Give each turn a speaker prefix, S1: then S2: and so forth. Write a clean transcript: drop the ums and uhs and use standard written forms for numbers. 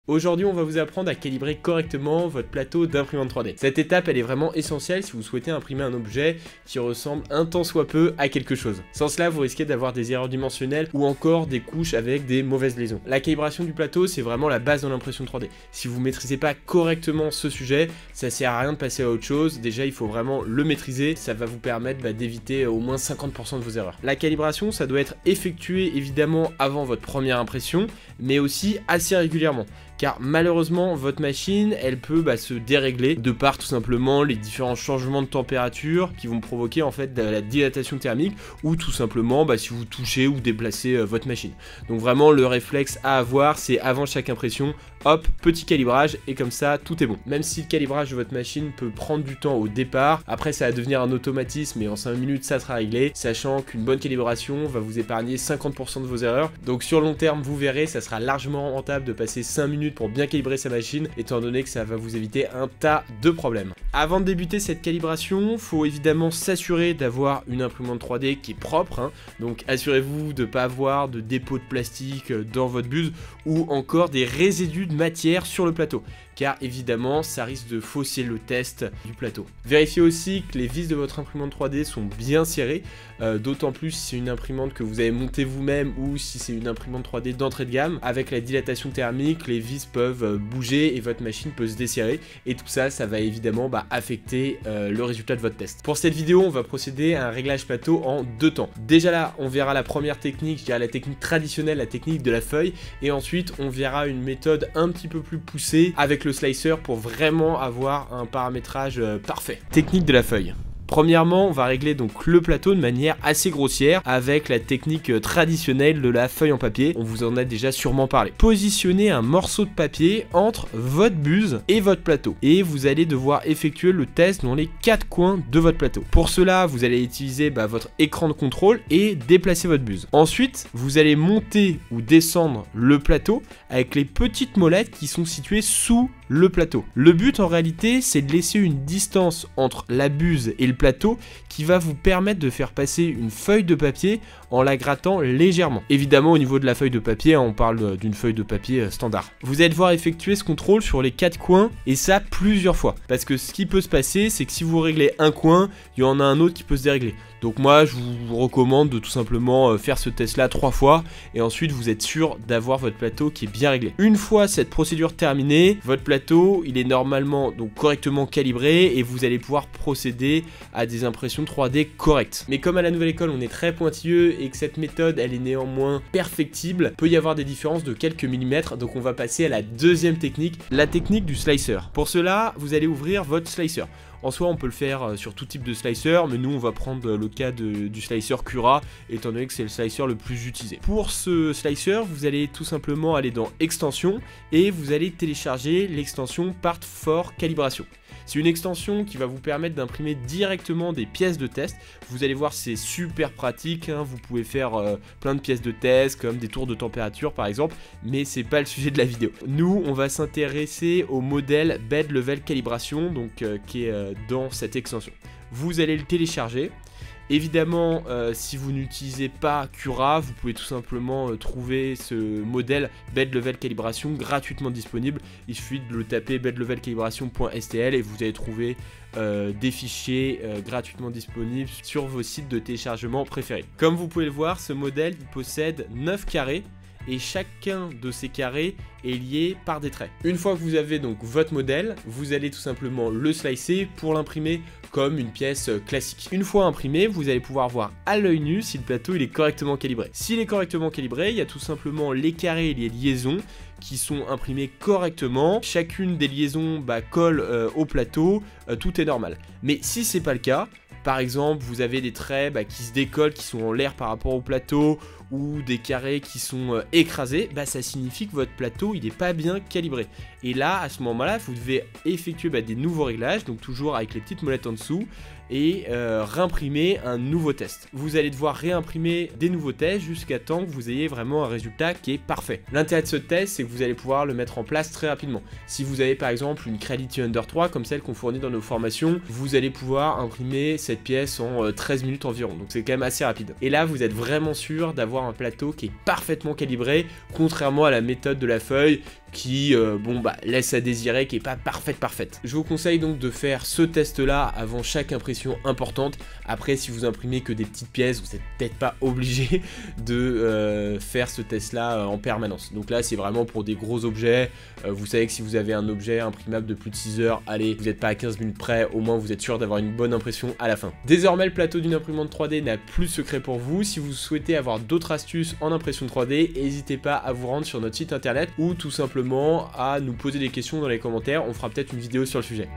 S1: Aujourd'hui, on va vous apprendre à calibrer correctement votre plateau d'imprimante 3D. Cette étape, elle est vraiment essentielle si vous souhaitez imprimer un objet qui ressemble un tant soit peu à quelque chose. Sans cela, vous risquez d'avoir des erreurs dimensionnelles ou encore des couches avec des mauvaises liaisons. La calibration du plateau, c'est vraiment la base de l'impression 3D. Si vous ne maîtrisez pas correctement ce sujet, ça sert à rien de passer à autre chose. Déjà, il faut vraiment le maîtriser. Ça va vous permettre d'éviter au moins 50% de vos erreurs. La calibration, ça doit être effectué évidemment avant votre première impression, mais aussi assez régulièrement. Car malheureusement, votre machine, elle peut se dérégler de par tout simplement les différents changements de température qui vont provoquer en fait de la dilatation thermique ou tout simplement si vous touchez ou déplacez votre machine. Donc vraiment, le réflexe à avoir, c'est avant chaque impression, hop, petit calibrage et comme ça, tout est bon. Même si le calibrage de votre machine peut prendre du temps au départ, après ça va devenir un automatisme et en 5 minutes, ça sera réglé, sachant qu'une bonne calibration va vous épargner 50% de vos erreurs. Donc sur le long terme, vous verrez, ça sera largement rentable de passer 5 minutes pour bien calibrer sa machine, étant donné que ça va vous éviter un tas de problèmes. Avant de débuter cette calibration, faut évidemment s'assurer d'avoir une imprimante 3D qui est propre, donc assurez-vous de ne pas avoir de dépôts de plastique dans votre buse ou encore des résidus de matière sur le plateau, car évidemment ça risque de fausser le test du plateau. Vérifiez aussi que les vis de votre imprimante 3D sont bien serrées, d'autant plus si c'est une imprimante que vous avez montée vous-même ou si c'est une imprimante 3D d'entrée de gamme. Avec la dilatation thermique, les vis peuvent bouger et votre machine peut se desserrer, et tout ça, ça va évidemment affecter le résultat de votre test. Pour cette vidéo, on va procéder à un réglage plateau en 2 temps. Déjà là, on verra la première technique, je dirais la technique traditionnelle, la technique de la feuille, et ensuite on verra une méthode un petit peu plus poussée avec le slicer pour vraiment avoir un paramétrage parfait. Technique de la feuille. Premièrement, on va régler donc le plateau de manière assez grossière avec la technique traditionnelle de la feuille en papier. On vous en a déjà sûrement parlé. Positionnez un morceau de papier entre votre buse et votre plateau et vous allez devoir effectuer le test dans les 4 coins de votre plateau. Pour cela, vous allez utiliser votre écran de contrôle et déplacer votre buse. Ensuite, vous allez monter ou descendre le plateau avec les petites molettes qui sont situées sous le plateau. Le but en réalité, c'est de laisser une distance entre la buse et le plateau qui va vous permettre de faire passer une feuille de papier en la grattant légèrement. Évidemment, au niveau de la feuille de papier, on parle d'une feuille de papier standard. Vous allez devoir effectuer ce contrôle sur les 4 coins et ça plusieurs fois. Parce que ce qui peut se passer, c'est que si vous réglez un coin, il y en a un autre qui peut se dérégler. Donc moi, je vous recommande de tout simplement faire ce test-là 3 fois et ensuite vous êtes sûr d'avoir votre plateau qui est bien réglé. Une fois cette procédure terminée, votre plateau, il est normalement donc correctement calibré et vous allez pouvoir procéder à des impressions 3D correctes. Mais comme à la nouvelle école, on est très pointilleux et que cette méthode, elle est néanmoins perfectible, peut y avoir des différences de quelques millimètres, donc on va passer à la deuxième technique, la technique du slicer. Pour cela, vous allez ouvrir votre slicer. En soi, on peut le faire sur tout type de slicer, mais nous, on va prendre le cas du slicer Cura, étant donné que c'est le slicer le plus utilisé. Pour ce slicer, vous allez tout simplement aller dans Extension, et vous allez télécharger l'extension Part for Calibration. C'est une extension qui va vous permettre d'imprimer directement des pièces de test. Vous allez voir, c'est super pratique, vous pouvez faire plein de pièces de test, comme des tours de température par exemple, mais c'est pas le sujet de la vidéo. Nous, on va s'intéresser au modèle Bed Level Calibration, donc qui est dans cette extension. Vous allez le télécharger. Évidemment, si vous n'utilisez pas Cura, vous pouvez tout simplement trouver ce modèle Bed Level Calibration gratuitement disponible. Il suffit de le taper bedlevelcalibration.stl et vous allez trouver des fichiers gratuitement disponibles sur vos sites de téléchargement préférés. Comme vous pouvez le voir, ce modèle il possède 9 carrés. Et chacun de ces carrés est lié par des traits. Une fois que vous avez donc votre modèle, vous allez tout simplement le slicer pour l'imprimer comme une pièce classique. Une fois imprimé, vous allez pouvoir voir à l'œil nu si le plateau il est correctement calibré. S'il est correctement calibré, il y a tout simplement les carrés et les liaisons qui sont imprimés correctement. Chacune des liaisons colle au plateau, tout est normal. Mais si c'est pas le cas, par exemple, vous avez des traits qui se décollent, qui sont en l'air par rapport au plateau, ou des carrés qui sont écrasés, ça signifie que votre plateau il n'est pas bien calibré. Et là, à ce moment-là, vous devez effectuer des nouveaux réglages, donc toujours avec les petites molettes en dessous, et réimprimer un nouveau test. Vous allez devoir réimprimer des nouveaux tests jusqu'à temps que vous ayez vraiment un résultat qui est parfait. L'intérêt de ce test, c'est que vous allez pouvoir le mettre en place très rapidement. Si vous avez par exemple une Creality Under 3, comme celle qu'on fournit dans nos formations, vous allez pouvoir imprimer cette pièce en 13 minutes environ, donc c'est quand même assez rapide. Et là, vous êtes vraiment sûr d'avoir un plateau qui est parfaitement calibré, contrairement à la méthode de la feuille, qui laisse à désirer, qui est pas parfaite. Je vous conseille donc de faire ce test là avant chaque impression importante. Après, si vous imprimez que des petites pièces, vous n'êtes peut-être pas obligé de faire ce test là en permanence. Donc là c'est vraiment pour des gros objets. Vous savez que si vous avez un objet imprimable de plus de 6 heures, allez, vous n'êtes pas à 15 minutes près, au moins vous êtes sûr d'avoir une bonne impression à la fin. Désormais le plateau d'une imprimante 3D n'a plus de secret pour vous. Si vous souhaitez avoir d'autres astuces en impression 3D, n'hésitez pas à vous rendre sur notre site internet ou tout simplement à nous poser des questions dans les commentaires, on fera peut-être une vidéo sur le sujet.